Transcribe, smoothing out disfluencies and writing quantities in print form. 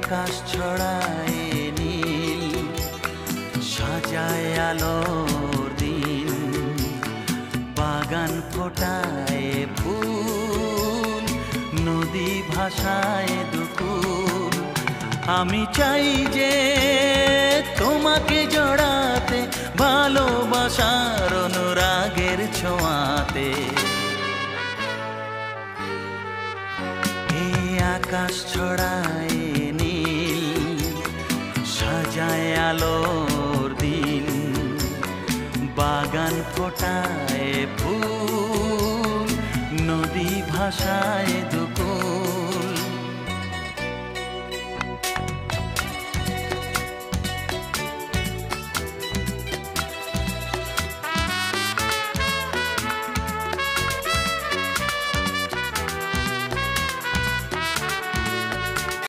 আকাশ ছড়ায় নীল, সাজায় আলোর দিন, বাগান ফোটায় ফুল, নদী ভাসায় দুকুল। আমি চাই যে তোমাকে জড়াতে, ভালোবাসার অনুরাগের ছোঁয়াতে। এই আকাশ ছড়ায় নীল, সাজায় আলোর দিন, বাগান ফোটায় ফুল, নদী ভাসায় দুকুল।